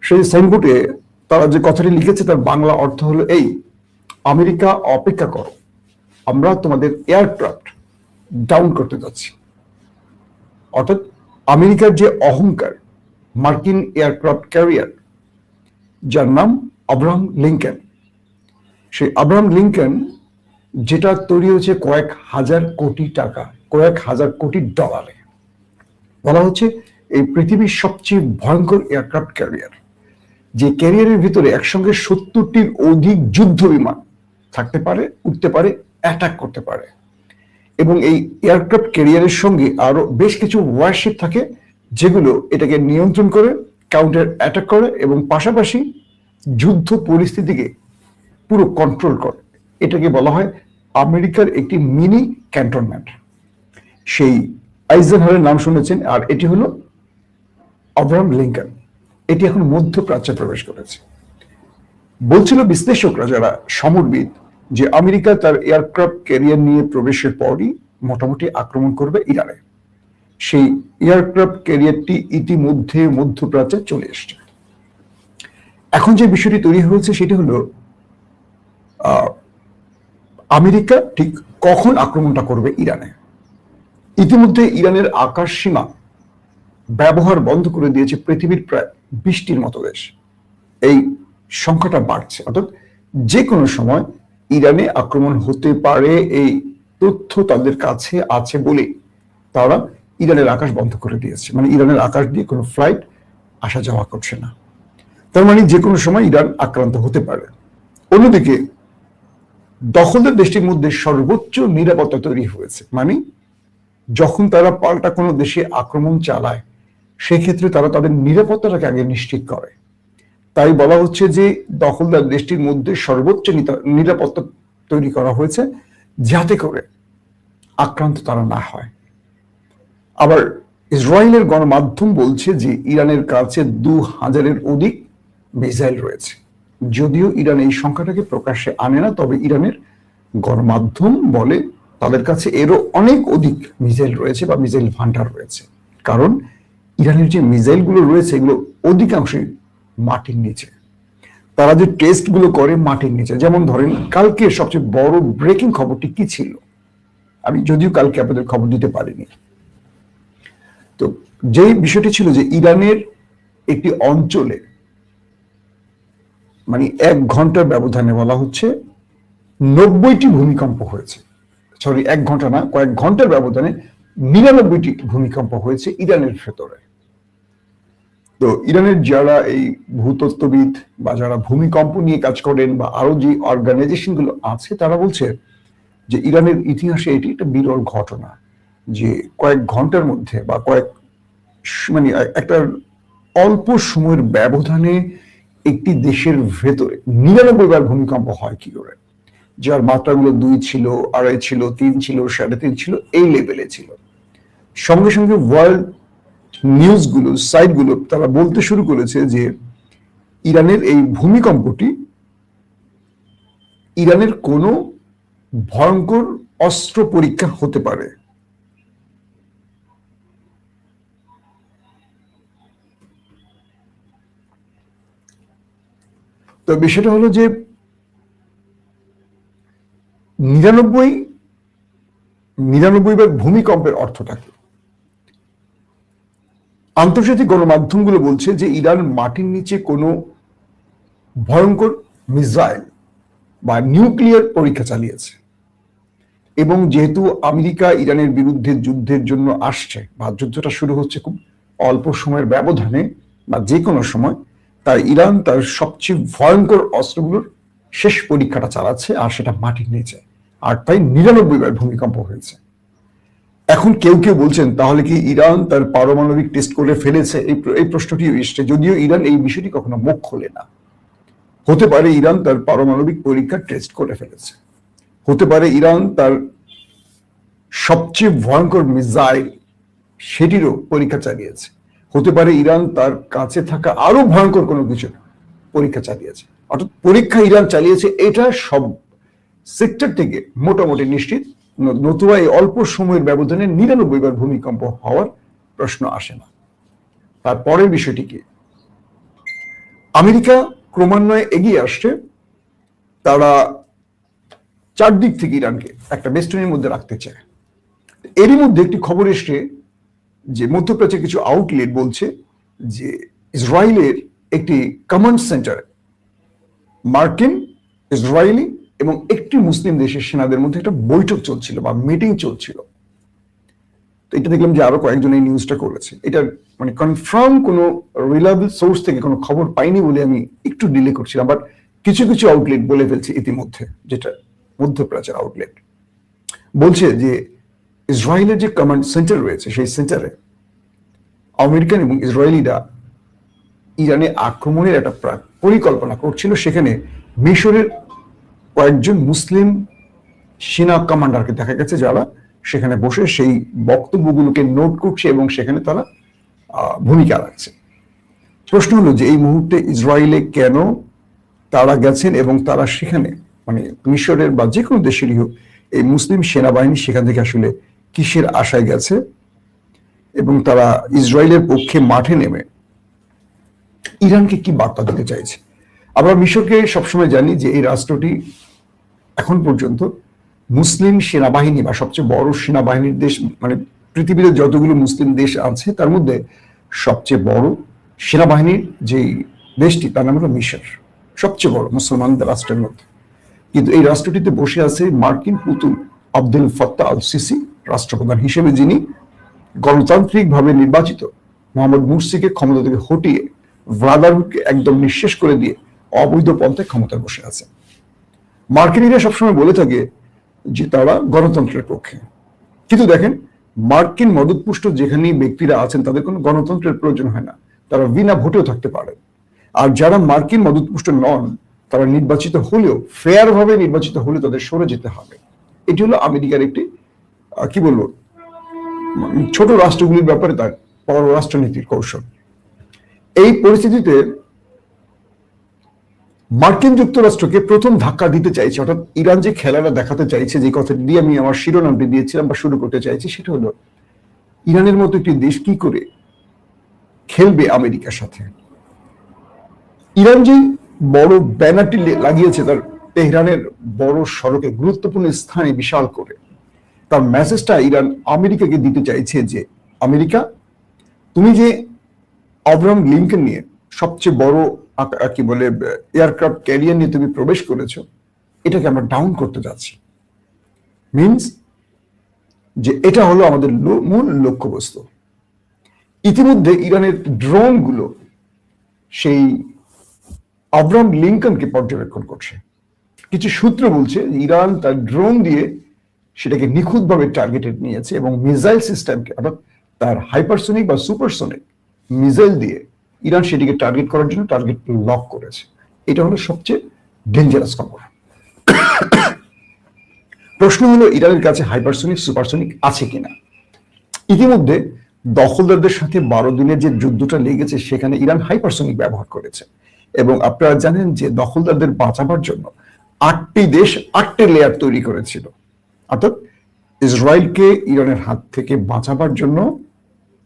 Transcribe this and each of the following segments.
সেই সাইনবোর্ডে তারা যে কথাটি লিখেছে তার বাংলা অর্থ হলো এই: আমেরিকা অপেক্ষা করো, আমরা তোমাদের এয়ারক্রাফট ডাউন করতে যাচ্ছি। অর্থাৎ আমেরিকার যে অহংকার, মার্কিন এয়ারক্রাফট ক্যারিয়ার যার নাম আব্রাহাম লিঙ্কন, সেই আব্রাহাম লিঙ্কন যেটা তৈরি হয়েছে কয়েক হাজার কোটি টাকা, কয়েক হাজার কোটি ডলারে, বলা হচ্ছে এই পৃথিবীর সবচেয়ে ভয়ঙ্কর এয়ারক্রাফট ক্যারিয়ার, যে ক্যারিয়ারের ভিতরে একসঙ্গে 70টির অধিক যুদ্ধ বিমান থাকতে পারে, উঠতে পারে, অ্যাটাক করতে পারে। এবং এই এয়ারক্রাফট ক্যারিয়ারের সঙ্গে আরো বেশ কিছু ওয়ারশিপ থাকে যেগুলো এটাকে নিয়ন্ত্রণ করে, কাউন্টার অ্যাটাক করে এবং পাশাপাশি যুদ্ধ পরিস্থিতিকে পুরো কন্ট্রোল করে। এটাকে বলা হয় আমেরিকার একটি মিনি ক্যান্টনমেন্ট। সেই আইজেনহাওয়ারের নাম শুনেছেন, আর এটি হলো আব্রাহাম লিঙ্কন। এটি এখন মধ্যপ্রাচ্যে প্রবেশ করেছে। বলছিল বিশ্লেষকরা, যারা সমরবিদ, যে আমেরিকা তার এয়ারক্রাফট ক্যারিয়ার নিয়ে প্রবেশের পরই মোটামুটি আক্রমণ করবে ইরানে। সেই এয়ারক্রাফট ক্যারিয়ারটি ইতিমধ্যে মধ্যপ্রাচ্যে চলে এসছে। এখন যে বিষয়টি তৈরি হয়েছে সেটি হলো আমেরিকা ঠিক কখন আক্রমণটা করবে ইরানে। ইতিমধ্যে ইরানের আকাশ সীমা ব্যবহার বন্ধ করে দিয়েছে পৃথিবীর প্রায় 20টির মতো দেশ। এই সংখ্যাটা বাড়ছে, অর্থাৎ যে কোনো সময় ইরানে আক্রমণ হতে পারে এই তথ্য তাদের কাছে আছে বলে তারা ইরানের আকাশ বন্ধ করে দিয়েছে। মানে ইরানের আকাশ দিয়ে কোনো ফ্লাইট আসা যাওয়া করছে না। তার মানে যে কোনো সময় ইরান আক্রান্ত হতে পারে। অন্যদিকে দখলদার দেশটির মধ্যে সর্বোচ্চ নিরাপত্তা তৈরি হয়েছে। মানে যখন তারা পাল্টা কোনো দেশে আক্রমণ চালায় সেক্ষেত্রে তারা তাদের নিরাপত্তাটাকে আগে নিশ্চিত করে। তাই বলা হচ্ছে যে দখলদার দেশটির মধ্যে সর্বোচ্চ নিরাপত্তা তৈরি করা হয়েছে যাতে করে আক্রান্ত তারা না হয়। আবার ইসরায়েলের গণমাধ্যম বলছে যে ইরানের কাছে 2000-এর অধিক মিসাইল রয়েছে। যদিও ইরান এই সংখ্যাটাকে প্রকাশ্যে আনে না, তবে ইরানের গণমাধ্যম বলে তাদের কাছে এরও অনেক অধিক মিসাইল রয়েছে বা মিসাইল ভান্ডার রয়েছে। কারণ ইরানের যে মিসাইলগুলো রয়েছে এগুলো অধিকাংশই মাটির নিচে। তারা যে টেস্টগুলো করে মাটির নিচে। যেমন ধরেন কালকে সবচেয়ে বড় ব্রেকিং খবরটি কি ছিল, আমি যদিও কালকে আপনাদের খবর দিতে পারিনি। তো যেই বিষয়টি ছিল যে ইরানের একটি অঞ্চলে মানে 1 ঘন্টার ব্যবধানে বলা হচ্ছে 90টি ভূমিকম্প হয়েছে। সরি, 1 ঘন্টা না, কয়েক ঘন্টার ব্যবধানে 99টি ভূমিকম্প হয়েছে ইরানের ভেতরে। তো ইরানের যারা এই ভূতত্ত্ববিদ বা যারা ভূমিকম্প নিয়ে কাজ করেন বা আরো যে অর্গানাইজেশন গুলো আছে তারা বলছে যে ইরানের ইতিহাসে এটি একটা বিরল ঘটনা যে কয়েক ঘন্টার মধ্যে বা মানে একটা অল্প সময়ের ব্যবধানে একটি দেশের ভেতরে 99 বার ভূমিকম্প হয় কি করে, যার মাত্রাগুলো 2 ছিল, 2.5 ছিল, 3 ছিল, 3.5 ছিল, এই লেভেলে ছিল। সঙ্গে সঙ্গে ওয়ার্ল্ড নিউজগুলো, সাইটগুলো তারা বলতে শুরু করেছে যে ইরানের এই ভূমিকম্পটি ইরানের কোনো ভয়ঙ্কর অস্ত্র পরীক্ষা হতে পারে। তো বিষয়টা হলো যে 99 বার ভূমিকম্পের অর্থটা কি? আন্তর্জাতিক গণমাধ্যমগুলো বলছে যে ইরান মাটির নিচে কোনো ভয়ঙ্কর মিসাইল বা নিউক্লিয়ার পরীক্ষা চালিয়েছে। এবং যেহেতু আমেরিকা ইরানের বিরুদ্ধে যুদ্ধের জন্য আসছে বা যুদ্ধটা শুরু হচ্ছে খুব অল্প সময়ের ব্যবধানে বা যে কোনো সময়, তাই ইরান তার সবচেয়ে ভয়ঙ্কর অস্ত্রগুলোর শেষ পরীক্ষাটা চালাচ্ছে, আর সেটা মাটির নিচে। আর তাই 99 বার ভূমিকম্প হয়েছে। এখন কেউ কেউ বলছেন তাহলে কি ইরান তার পারমাণবিক টেস্ট করে ফেলেছে? এই প্রশ্নটি এসছে, যদিও ইরান এই বিষয়টি কখনো মুখ খোলে না। হতে পারে ইরান তার পারমাণবিক পরীক্ষা টেস্ট করে ফেলেছে, হতে পারে ইরান তার সবচেয়ে ভয়ঙ্কর মিসাইল সেটিরও পরীক্ষা চালিয়েছে, হতে পারে ইরান তার কাছে থাকা আরো ভয়ঙ্কর কোনো কিছু পরীক্ষা চালিয়েছে। অর্থাৎ পরীক্ষা ইরান চালিয়েছে এটা সব সেক্টর থেকে মোটামুটি নিশ্চিত, নতুবা এই অল্প সময়ের ব্যবধানে 99 বার ভূমিকম্প হওয়ার প্রশ্ন আসে না। তারপরের বিষয়টি কি, আমেরিকা ক্রমান্বয়ে এগিয়ে আসছে, তারা চারদিক থেকে ইরানকে একটা বেষ্টনীর মধ্যে রাখতে চায়। এরই মধ্যে একটি খবর এসছে যে মধ্যপ্রাচ্যের কিছু আউটলেট বলছে যে ইসরায়েলের একটি কমান্ড সেন্টার মার্কিন, ইসরায়েলি এবং একটি মুসলিম দেশের সেনাদের মধ্যে একটা বৈঠক চলছিল বা মিটিং চলছিল। তো এটা দেখলাম যে আরো কয়েকজন এই নিউজটা করেছে। এটা মানে কনফার্ম কোনো রিলায়েবল সোর্স থেকে কোনো খবর পাইনি বলে আমি একটু ডিলে করছিলাম, বাট কিছু কিছু আউটলেট বলে ফেলছে ইতিমধ্যে, যেটা মধ্যপ্রাচ্যের আউটলেট বলছে যে ইসরায়েলের যে কমান্ড সেন্টার রয়েছে সেই সেন্টারে আমেরিকান এবং ইসরায়েলিরা ইরানে আক্রমণের একটা পরিকল্পনা করছিল। সেখানে মিশরের কয়েকজন মুসলিম সেনা কমান্ডারকে দেখা গেছে যারা সেখানে বসে সেই বক্তব্যগুলোকে নোট করছে এবং সেখানে তারা ভূমিকা রাখছে। প্রশ্ন হলো যে এই মুহূর্তে ইসরায়েলে কেন তারা গেছেন এবং তারা সেখানে মানে মিশরের বা যে কোনো দেশেরই হোক এই মুসলিম সেনাবাহিনী সেখান থেকে আসলে কিসের আশায় গেছে এবং তারা ইসরায়েলের পক্ষে মাঠে নেমে ইরানকে কি বার্তা দিতে চাইছে। আমরা মিশরকে সবসময় জানি যে এই রাষ্ট্রটি এখন পর্যন্ত মুসলিম সেনাবাহিনী বা সবচেয়ে বড় সেনাবাহিনীর দেশ, মানে পৃথিবীতে যতগুলো মুসলিম দেশ আছে তার মধ্যে সবচেয়ে বড় সেনাবাহিনীর যে দেশটি তার নাম হলো মিশর, সবচেয়ে বড় মুসলমানদের রাষ্ট্রের মধ্যে। কিন্তু এই রাষ্ট্রটিতে বসে আছে মার্কিন পুতুল আব্দুল ফাত্তাহ আল সিসি রাষ্ট্রপ্রধান হিসেবে, যিনি গণতান্ত্রিকভাবে নির্বাচিত মোহাম্মদ মুরসিকে ক্ষমতা থেকে হটিয়ে ব্রাদারহুডকে একদম নিঃশেষ করে দিয়ে অবৈধ পন্থায় ক্ষমতায় বসে আছে। মার্কিনীরা সবসময় বলে থাকে যে তারা গণতন্ত্রের পক্ষে, কিন্তু দেখেন মার্কিন মদতপুষ্ট যেখানেই ব্যক্তিরা আছেন তাদের কোনো গণতন্ত্রের প্রয়োজন হয় না, তারা বিনা ভোটেও থাকতে পারে। আর যারা মার্কিন মদতপুষ্ট নন তারা নির্বাচিত হলেও ফেয়ার ভাবে নির্বাচিত হলে তাদের সরে যেতে হবে। এটি হলো আমেরিকার একটি কি বলবো ছোট রাষ্ট্রগুলির ব্যাপারে তার পররাষ্ট্রনীতির কৌশল। এই পরিস্থিতিতে মার্কিন যুক্তরাষ্ট্রকে প্রথম ধাক্কা দিতে চাইছে, অর্থাৎ ইরান যে খেলাটা দেখাতে চাইছে, যে কথা দিয়ে আমি আমার শিরোনামটি দিয়েছিলাম বা শুরু করতে চাইছি, সেটা হলো ইরানের মতো একটি দেশ কি করে খেলবে আমেরিকার সাথে। ইরান যে বড় ব্যানারটি লাগিয়েছে তার তেহরানের বড় সড়কে গুরুত্বপূর্ণ স্থানে বিশাল করে, তার মেসেজটা ইরান আমেরিকাকে দিতে চাইছে যে আমেরিকা, তুমি যে আব্রাহাম লিঙ্কন নিয়ে সবচেয়ে বড় কি বলে এয়ারক্রাফট ক্যারিয়ার নিয়ে তুমি প্রবেশ করেছো, এটাকে আমরা ডাউন করতে যাচ্ছি। মিনস যে এটা হলো আমাদের মূল লক্ষ্যবস্তু। ইতিমধ্যে ইরানের ড্রোন গুলো সেই আব্রাহাম লিঙ্কনকে পর্যবেক্ষণ করছে। কিছু সূত্র বলছে ইরান তার ড্রোন দিয়ে সেটাকে নিখুঁতভাবে টার্গেটেড নিয়েছে এবং মিসাইল সিস্টেমকে, অর্থাৎ তার হাইপারসোনিক বা সুপারসোনিক মিসাইল দিয়ে ইরান সেটিকে টার্গেট করার জন্য টার্গেট লক করেছে। এটা হলো সবচেয়ে ডেঞ্জারাস খবর। প্রশ্ন হলো ইরানের কাছে হাইপারসোনিক সুপারসোনিক আছে কিনা। ইতিমধ্যে দখলদারদের সাথে 12 দিনের যে যুদ্ধটা লেগেছে সেখানে ইরান হাইপারসোনিক ব্যবহার করেছে এবং আপনারা জানেন যে দখলদারদের বাঁচাবার জন্য 8টি দেশ 8টি লেয়ার তৈরি করেছিল। অর্থাৎ ইসরায়েলকে ইরানের হাত থেকে বাঁচাবার জন্য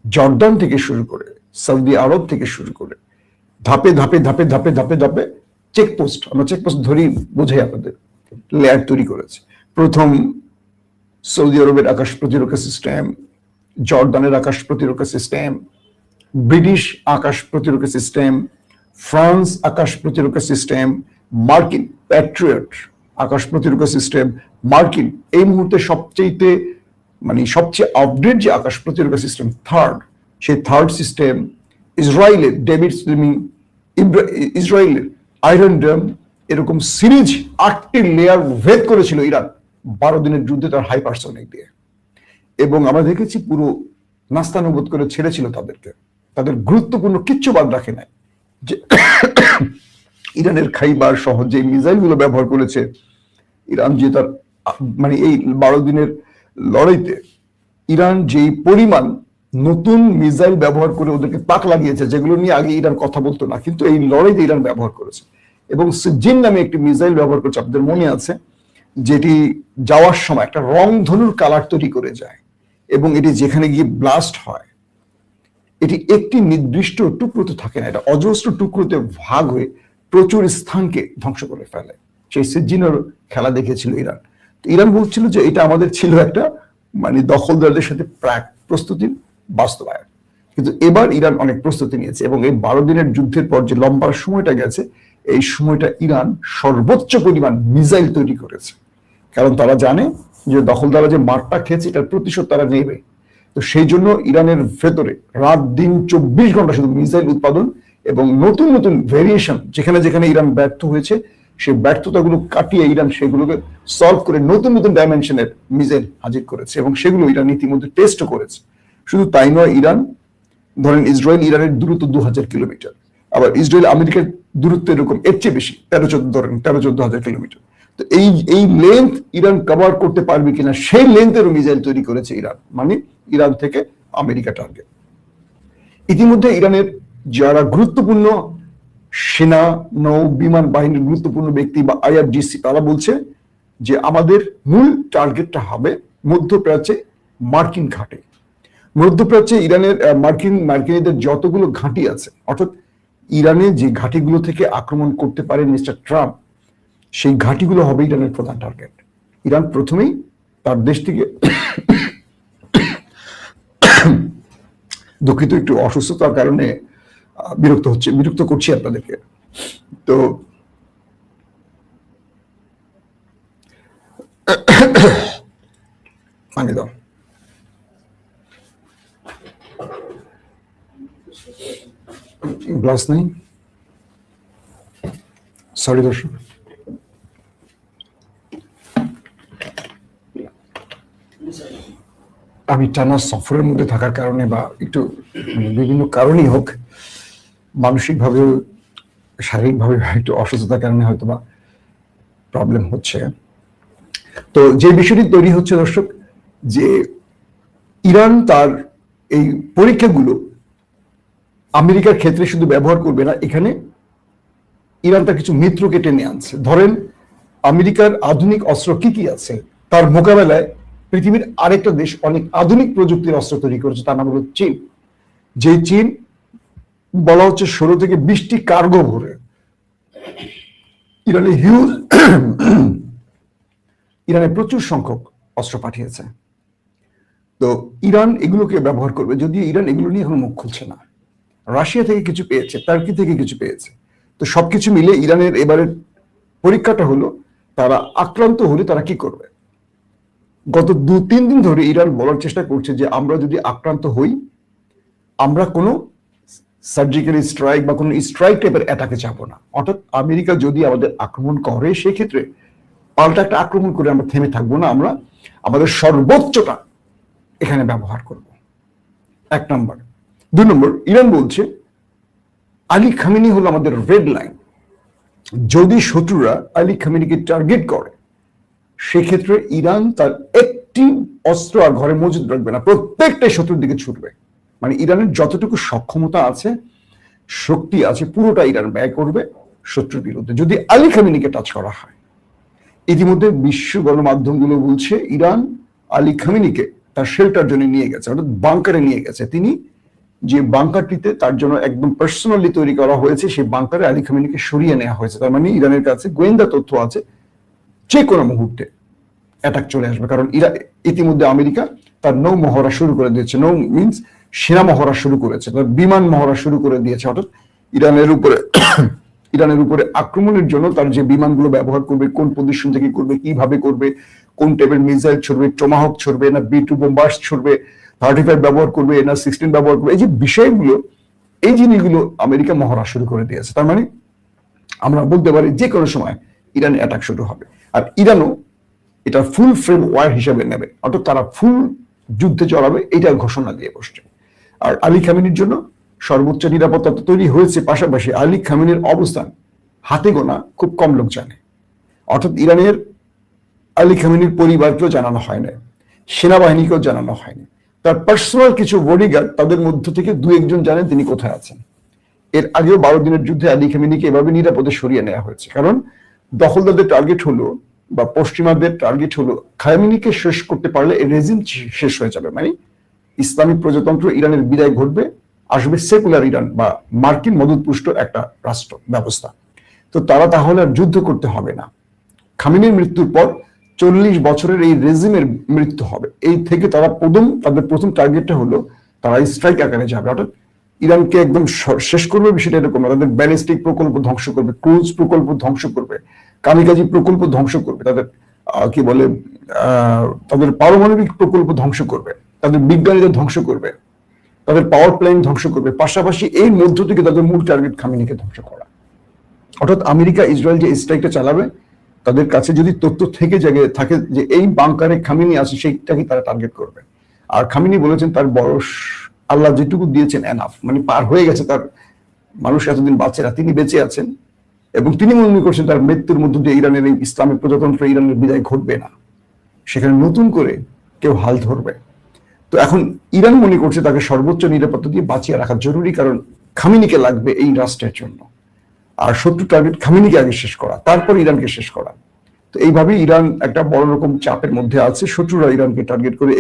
জর্দান থেকে শুরু করে সৌদি আরব থেকে শুরু করে ধাপে ধাপে ধাপে ধাপে ধাপে ধাপে চেকপোস্ট, আমরা চেকপোস্ট ধরি বোঝাই আপনাদের, লেয়ার তৈরি করেছে। প্রথম সৌদি আরবের আকাশ প্রতিরক্ষা সিস্টেম, জর্দানের আকাশ প্রতিরক্ষা সিস্টেম, ব্রিটিশ আকাশ প্রতিরক্ষা সিস্টেম, ফ্রান্স আকাশ প্রতিরক্ষা সিস্টেম, মার্কিন প্যাট্রিয়ট আকাশ প্রতিরক্ষা সিস্টেম, মার্কিন এই মুহূর্তে সবচেয়ে আপডেট যে আকাশ প্রতিরক্ষা সিস্টেম সেই থার্ড সিস্টেম, ইসরায়েলের ডেভিড স্লিমিং, ইসরায়েলের আয়রন ডোম, এরকম সিরিজ 8টি লেয়ার ভেদ করেছিল ইরান 12 দিনের যুদ্ধে তার হাইপারসোনিক দিয়ে। এবং আমরা দেখেছি পুরো নাস্তানুবোধ করে ছেড়েছিল তাদেরকে, তাদের গুরুত্বপূর্ণ কিচ্ছু বাদ রাখে নাই। যে ইরানের খাইবার সহ যে মিসাইল গুলো ব্যবহার করেছে ইরান, যে তার এই 12 দিনের লড়াইতে ইরান যেই পরিমাণ নতুন মিসাইল ব্যবহার করে ওদেরকে তাক লাগিয়েছে, যেগুলো নিয়ে আগে ইরান কথা বলতো না, কিন্তু এই লড়াইতে ইরান ব্যবহার করেছে। এবং সিজিন নামে একটি মিসাইল ব্যবহার করেছে, আপনাদের মনে আছে, যেটি যাওয়ার সময় একটা রংধনুর কালার তৈরি করে যায় এবং এটি যেখানে গিয়ে ব্লাস্ট হয় এটি একটি নির্দিষ্ট টুকরোতে থাকে না, এটা অজস্র টুকরোতে ভাগ হয়ে প্রচুর স্থানকে ধ্বংস করে ফেলে। সেই সিজ্জিনের খেলা দেখেছিল ইরান। ইরান বলছিল যে এটা আমাদের ছিল একটা দখলদারদের সাথে প্রাক প্রস্তুতির বাস্তবায়ন, কিন্তু এবার ইরান অনেক প্রস্তুতি নিয়েছে এবং এই 12 দিনের যুদ্ধের পর যে লম্বা সময়টা গেছে, এই সময়টা ইরান সর্বোচ্চ পরিমাণ মিসাইল তৈরি করেছে, কারণ তারা জানে যে দখলদাররা যে মারটা খেয়েছে এটার প্রতিশোধ তারা নেবে। তো সেই জন্য ইরানের ভেতরে রাত দিন 24 ঘন্টা শুধু মিসাইল উৎপাদন এবং নতুন নতুন ভেরিয়েশন, যেখানে যেখানে ইরান ব্যর্থ হয়েছে সেই ব্যর্থতাগুলো কাটিয়ে ইরান সেগুলোকে সলভ করে নতুন নতুন ডাইমেনশনের মিসাইল হাজির করেছে এবং সেগুলো ইরান ইতিমধ্যে টেস্টও করেছে। শুধু তাই নয়, ইরান ধরেন ইসরায়েল ইরানের দূরত্ব 2000 কিলোমিটার, আবার ইসরায়েল আমেরিকার দূরত্ব এরকম এর চেয়ে বেশি, 13-14 কিলোমিটার। তো এই লেন্থ ইরান কভার করতে পারবে কিনা সেই লেন্থেরও মিসাইল তৈরি করেছে ইরান, ইরান থেকে আমেরিকা টার্গেট। ইতিমধ্যে ইরানের যারা গুরুত্বপূর্ণ সেনা নৌ বিমান বাহিনীর গুরুত্বপূর্ণ ব্যক্তি বা IRGC, তারা বলছে যে আমাদের মূল টার্গেটটা হবে মধ্যপ্রাচ্যে মার্কিন ঘাঁটি। মধ্যপ্রাচ্যে ইরানের মার্কিনীদের যতগুলো ঘাঁটি আছে, অর্থাৎ ইরানে যে ঘাঁটিগুলো থেকে আক্রমণ করতে পারে মিস্টার ট্রাম্প, সেই ঘাঁটিগুলো হবে ইরানের প্রধান টার্গেট। ইরান প্রথমেই তার দেশ থেকে দুঃখিত, একটু অসুস্থতার কারণে বিরক্ত করছি আপনাদেরকে। তো পানি দাও। গ্লাস নেই, সরি দর্শক। আমি টানা সফরের মধ্যে থাকার কারণে বা একটু বিভিন্ন কারণেই হোক, মানসিকভাবে শারীরিকভাবে একটু অসুস্থতার কারণে হয়তো বা প্রবলেম হচ্ছে। তো যে বিষয়টি তৈরি হচ্ছে দর্শক, যে ইরান তার এই পরীক্ষাগুলো আমেরিকার ক্ষেত্রে শুধু ব্যবহার করবে না, এখানে ইরান তার কিছু মিত্রকে টেনে আনছে। ধরেন আমেরিকার আধুনিক অস্ত্র কি কি আছে, তার মোকাবেলায় পৃথিবীর আরেকটা দেশ অনেক আধুনিক প্রযুক্তির অস্ত্র তৈরি করেছে, তার নাম হলো চীন। যে চীন বলা হচ্ছে 16 থেকে 20টি কার্গো ভরে ইরানে প্রচুর সংখ্যক অস্ত্র পাঠিয়েছে। তো ইরান এগুলোকে ব্যবহার করবে, যদিও ইরান এগুলো নিয়ে এখন মুখ খুলছে না। রাশিয়া থেকে কিছু পেয়েছে, টার্কি থেকে কিছু পেয়েছে। তো সবকিছু মিলে ইরানের এবারের পরীক্ষাটা হলো তারা আক্রান্ত হলে তারা কি করবে। গত 2-3 দিন ধরে ইরান বলার চেষ্টা করছে যে আমরা যদি আক্রান্ত হই, আমরা কোনো সার্জিক্যাল স্ট্রাইক বা কোনো স্ট্রাইক টাইপের অ্যাটাকে যাব না। অর্থাৎ আমেরিকা যদি আমাদের আক্রমণ করে, সেক্ষেত্রে পাল্টা একটা আক্রমণ করে আমরা থেমে থাকবো না, আমরা আমাদের সর্বোচ্চটা এখানে ব্যবহার করব। 1 নম্বর। 2 নম্বর, ইরান বলছে আলী খামেনি হলো আমাদের রেড লাইন। যদি শত্রুরা আলী খামেনিকে টার্গেট করে, সেক্ষেত্রে ইরান তার একটি অস্ত্র আর ঘরে মজুদ রাখবে না, প্রত্যেকটাই শত্রুর দিকে ছুটবে। ইরানের যতটুকু সক্ষমতা আছে, শক্তি আছে, পুরোটা ইরান ব্যয় করবে শত্রুর বিরুদ্ধে যদি আলী খামেনিকে টাচ করা হয়। ইতিমধ্যে বিশ্ব গণমাধ্যমগুলো বলছে ইরান আলী খামেনিকে তার শেল্টার জন্য নিয়ে গেছে, অর্থাৎ বাংকারে নিয়ে গেছে। তিনি যে বাংকারটিতে তার জন্য একদম পার্সোনালি তৈরি করা হয়েছে, সেই বাংকারে আলী খামেনিকে সরিয়ে নেওয়া হয়েছে। তার মানে ইরানের কাছে গোয়েন্দা তথ্য আছে, যে কোনো মুহূর্তে অ্যাটাক চলে আসবে। কারণ ইতিমধ্যে আমেরিকা তার নৌ মহড়া শুরু করে দিয়েছে। নৌ মিন্স সেনা মহড়া শুরু করেছে, তার বিমান মহড়া শুরু করে দিয়েছে। অর্থাৎ ইরানের উপরে আক্রমণের জন্য তার যে বিমানগুলো ব্যবহার করবে, কোন পজিশন থেকে করবে, কিভাবে করবে, কোন টাইপের মিসাইল ছড়বে, টমাহক ছড়বে না B2 বোম্বার্স ছড়বে, 35 ব্যবহার করবে না 16 ব্যবহার করবে, এই যে বিষয়গুলো, এই জিনিসগুলো আমেরিকা মহড়া শুরু করে দিয়েছে। তার মানে আমরা বলতে পারি যে কোনো সময় ইরান অ্যাটাক শুরু হবে। আর ইরানও এটা ফুল ফ্রেম ওয়ার হিসাবে নেবে, অর্থাৎ তারা ফুল যুদ্ধে চড়াবে, এইটার ঘোষণা দিয়ে বসছে। আর আলী খামেনির জন্য সর্বোচ্চ নিরাপত্তা তো তৈরি হয়েছে, পাশাপাশি আলী খামেনির অবস্থান হাতে গোনা খুব কম লোক জানে। অর্থাৎ ইরানের আলী খামেনির পরিবারকেও জানানো হয় না, সেনাবাহিনীকেও জানানো হয়নি, তার পার্সোনাল কিছু বডিগার্ড, তাদের মধ্য থেকে 2-1 জন জানেন তিনি কোথায় আছেন। এর আগেও 12 দিনের যুদ্ধে আলী খামেনিকে এভাবে নিরাপদে সরিয়ে নেওয়া হয়েছে। কারণ দখলদারদের টার্গেট হলো বা পশ্চিমাদের টার্গেট হলো খামেনিকে শেষ করতে পারলে এই রেজিম শেষ হয়ে যাবে, মানে ইসলামিক প্রজাতন্ত্র ইরানের বিদায় ঘটবে, আসবে সেকুলার ইরান বা মার্কিন মদতপুষ্ট একটা রাষ্ট্র ব্যবস্থা। তো তারা তাহলে আর যুদ্ধ করতে হবে না। খামেনির মৃত্যুর পর 40 বছরের এই রেজিমের মৃত্যু হবে, এই থেকে তারা তাদের প্রথম টার্গেটটা হলো তারা স্ট্রাইক আকারে যাবে, অর্থাৎ ইরানকে একদম শেষ করবে। বিষয়টা এরকম, তাদের ব্যালিস্টিক প্রকল্প ধ্বংস করবে, ক্রুজ প্রকল্প ধ্বংস করবে, কামিকাজি প্রকল্প ধ্বংস করবে, তাদের কি বলে তাদের পারমাণবিক প্রকল্প ধ্বংস করবে, তাদের বিজ্ঞানীদের ধ্বংস করবে, তাদের পাওয়ার প্ল্যান্ট ধ্বংস করবে। পাশাপাশি এই মধ্য থেকে তাদের মূল টার্গেট খামেনিকে ধ্বংস করা। অর্থাৎ আমেরিকা ইসরায়েল যে স্ট্রাইকটা চালাবে, তাদের কাছে যদি তথ্য থাকে যে এই বাংকারে খামেনি আছে, সেইটাকে তারা টার্গেট করবে। আর খামেনি বলেছেন তার বয়স আল্লাহ যেটুকু দিয়েছেন এনাফ, মানে পার হয়ে গেছে, তার মানুষ এতদিন বাঁচে না, তিনি বেঁচে আছেন এবং তিনি মনে করছেন তার মৃত্যুর মধ্য দিয়ে ইরানের এই ইসলামিক প্রজাতন্ত্র ইরানের বিদায় ঘটবে না, সেখানে নতুন করে কেউ হাল ধরবে। তো এখন ইরান মনে করছে তাকে সর্বোচ্চ নিরাপত্তা দিয়ে বাঁচিয়ে রাখা জরুরি, কারণ খামেনিকে লাগবে এই রাষ্ট্রের জন্য। আর শত্রু টার্গেট খামেনিকে আগে শেষ করা, তারপর ইরানকে শেষ করা। তো এইভাবে ইরান একটা বড় রকম চাপের মধ্যে আছে, শত্রুরা ইরানকে টার্গেট করে